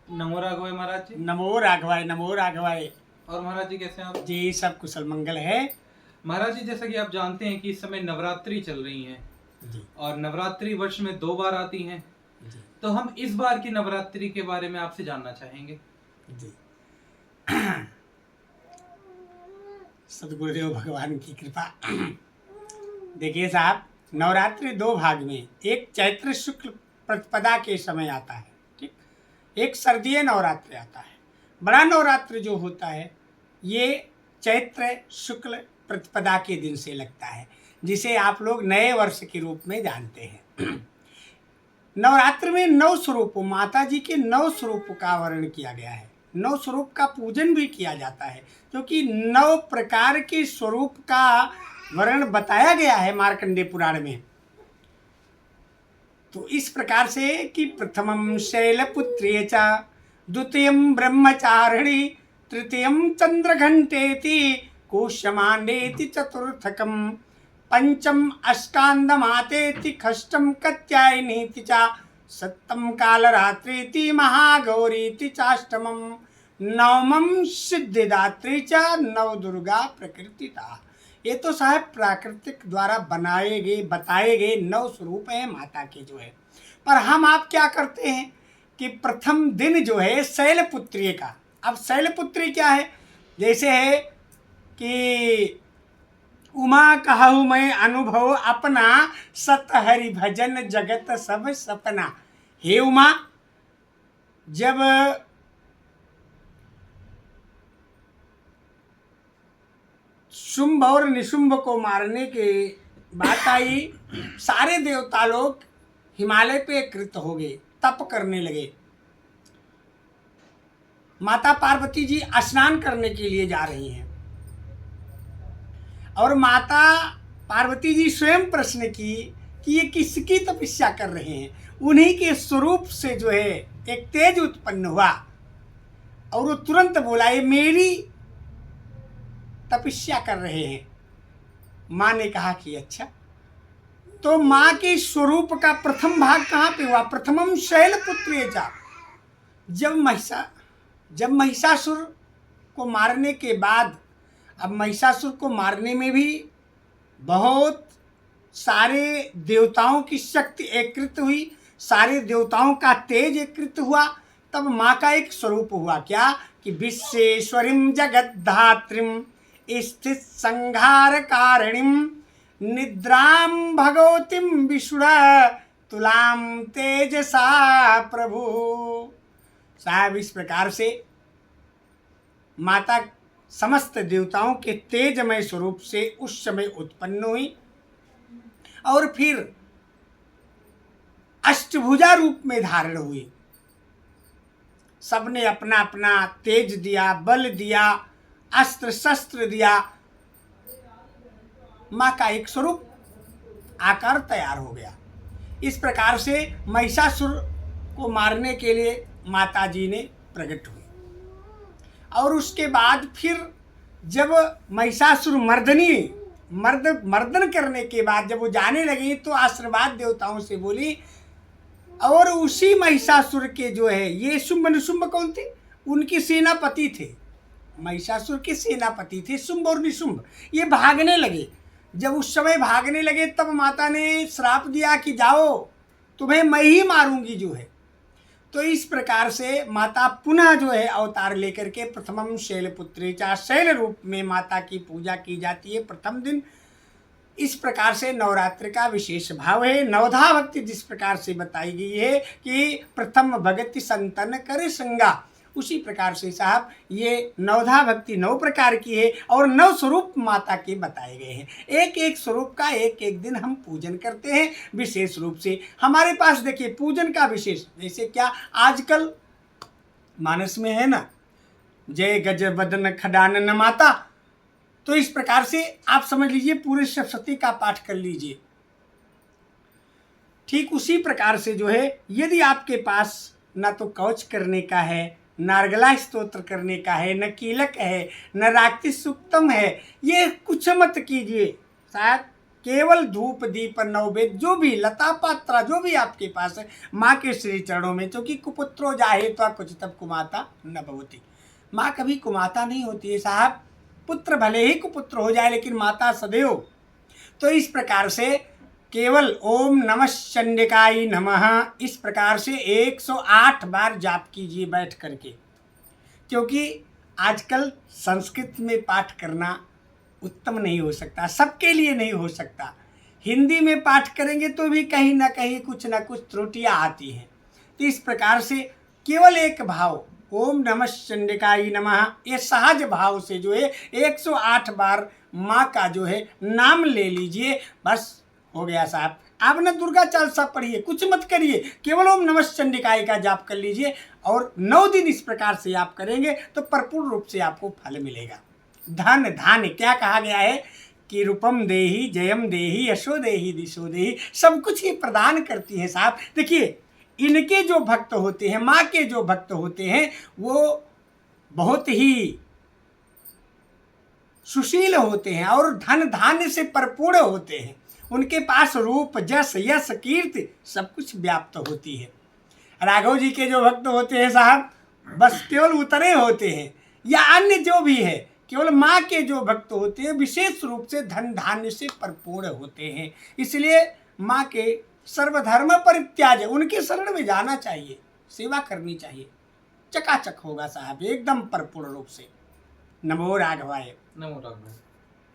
नमो राघवाय महाराज जी। नमो राघवाय, नमो राघवाय। और महाराज जी कैसे हैं आप? जी सब कुशल मंगल है। महाराज जी, जैसा कि आप जानते हैं कि इस समय नवरात्रि चल रही हैं जी और नवरात्रि वर्ष में 2 बार आती हैं। जी तो हम इस बार की नवरात्रि के बारे में आपसे जानना चाहेंगे। जी सदगुरुदेव भगवान की कृपा। देखिए साहब, नवरात्रि दो भाग में, एक चैत्र शुक्ल प्रतिपदा के समय आता है, ठीक, एक सर्दीय नवरात्रि आता है। बड़ा नवरात्रि जो होता है ये चैत्र शुक्ल प्रतिपदा के दिन से लगता है, जिसे आप लोग नए वर्ष के रूप में जानते हैं। नवरात्र में 9 स्वरूपों, माता जी के 9 स्वरूपों का वर्णन किया गया है। 9 स्वरूप का पूजन भी किया जाता है, क्योंकि 9 प्रकार के स्वरूप का वर्णन बताया गया है मार्कंडेय पुराण में। तो इस प्रकार से कि प्रथमं शैलपुत्र्ये च, द्वितीयं ब्रह्मचारिणी, तृतीयं चंद्रघंटेति, कोशमांडेति चतुर्थकम्, पंचम अष्टांदमातेति, खष्टम कत्यायनीति च, सप्तम कालरात्रीति, महागौरीति चाष्टमम, नवमं सिद्धिदात्री च, नवदुर्गा प्रकृतिता। ये तो साहब प्राकृतिक द्वारा बनाए गए बताए गए 9 स्वरूप हैं माता के जो है। पर हम आप क्या करते हैं कि प्रथम दिन जो है शैलपुत्री का, अब शैलपुत्री क्या है, जैसे है कि उमा कहूँ मैं अनुभव अपना, सत हरि भजन जगत सब सपना। हे उमा, जब शुंभ और निशुंभ को मारने के बात आई, सारे देवता लोग हिमालय पे कृत हो गए, तप करने लगे। माता पार्वती जी स्नान करने के लिए जा रही हैं और माता पार्वती जी स्वयं प्रश्न की कि ये किसकी तपस्या कर रहे हैं। उन्हीं के स्वरूप से जो है एक तेज उत्पन्न हुआ और वो तुरंत बोला ये मेरी तपस्या कर रहे हैं। माँ ने कहा कि अच्छा। तो माँ के स्वरूप का प्रथम भाग कहाँ पे हुआ? प्रथमम शैलपुत्र्ये च। जब महिषासुर को मारने के बाद, अब महिषासुर को मारने में भी बहुत सारे देवताओं की शक्ति एकत्रित हुई, सारे देवताओं का तेज एकत्रित हुआ। तब माँ का एक स्वरूप हुआ क्या कि विश्वेश्वरीं जगद्धात्रीं स्थित संहार कारिणीं, निद्रां भगवतीं विष्णु तुलां तेजसा प्रभु। साहब इस प्रकार से माता समस्त देवताओं के तेजमय स्वरूप से उस समय उत्पन्न हुई और फिर अष्टभुजा रूप में धारण हुई। सबने अपना अपना तेज दिया, बल दिया, अस्त्र शस्त्र दिया। माँ का एक स्वरूप आकार तैयार हो गया। इस प्रकार से महिषासुर को मारने के लिए माता जी ने प्रकट हुई और उसके बाद फिर जब महिषासुर मर्दन करने के बाद जब वो जाने लगी तो आशीर्वाद देवताओं से बोली। और उसी महिषासुर के जो है ये शुंभ निशुंभ कौन थे? उनके सेनापति थे। महिषासुर के सेनापति थे शुंभ और निशुंभ। ये भागने लगे। जब उस समय भागने लगे तब माता ने श्राप दिया कि जाओ, तुम्हें मैं ही मारूंगी जो है। तो इस प्रकार से माता पुनः जो है अवतार लेकर के प्रथमम शैलपुत्री चा, शैल रूप में माता की पूजा की जाती है प्रथम दिन। इस प्रकार से नवरात्र का विशेष भाव है। नवधा भक्ति जिस प्रकार से बताई गई है कि प्रथम भगति संतन करे संगा, उसी प्रकार से साहब ये नवधा भक्ति 9 प्रकार की है और 9 स्वरूप माता के बताए गए हैं। एक एक स्वरूप का एक एक दिन हम पूजन करते हैं विशेष रूप से। हमारे पास देखिए पूजन का विशेष, जैसे क्या आजकल मानस में है ना, जय गज बदन खडानन माता। तो इस प्रकार से आप समझ लीजिए पूरे सप्तशती का पाठ कर लीजिए। ठीक उसी प्रकार से जो है यदि आपके पास ना तो कवच करने का है, नारगला स्तोत्र करने का है, न कीलक है, न राक्ति सूक्तम है, ये कुछ मत कीजिए। शायद केवल धूप दीप नववेद जो भी लता पात्रा जो भी आपके पास है माँ के श्री चरणों में, क्योंकि कुपुत्रो जाहे तो कुछ तब कुमाता न भवती। माँ कभी कुमाता नहीं होती है साहब, पुत्र भले ही कुपुत्र हो जाए लेकिन माता सदैव। तो इस प्रकार से केवल ओम नमः चंडिकाय नमः इस प्रकार से 108 बार जाप कीजिए बैठ करके, क्योंकि आजकल संस्कृत में पाठ करना उत्तम नहीं हो सकता, सबके लिए नहीं हो सकता। हिंदी में पाठ करेंगे तो भी कहीं ना कहीं कुछ ना कुछ त्रुटियां आती हैं। तो इस प्रकार से केवल एक भाव ओम नमः चंडिकाय नमः ये सहज भाव से जो है 108 बार माँ का जो है नाम ले लीजिए, बस हो गया साहब। आप ना दुर्गा चालीसा पढ़िए, कुछ मत करिए, केवल ओम नमः चंडिकाय का जाप कर लीजिए और 9 दिन इस प्रकार से आप करेंगे तो भरपूर रूप से आपको फल मिलेगा। धन धान्य क्या कहा गया है कि रूपम देही जयम देही यशो देही दिशो देही, सब कुछ ही प्रदान करती है साहब। देखिए इनके जो भक्त होते हैं, माँ के जो भक्त होते हैं, वो बहुत ही सुशील होते हैं और धन धान्य से परिपूर्ण होते हैं। उनके पास रूप जस यश कीर्ति सब कुछ व्याप्त होती है। राघव जी के जो भक्त होते हैं साहब, बस केवल उतरे होते हैं, या अन्य जो भी है, केवल माँ के जो भक्त होते हैं विशेष रूप से धन धान्य से परिपूर्ण होते हैं। इसलिए माँ के सर्वधर्म परित्याज, उनके शरण में जाना चाहिए, सेवा करनी चाहिए, चकाचक होगा साहब एकदम परिपूर्ण रूप से। नमो राघवाय। नमो राघवाय।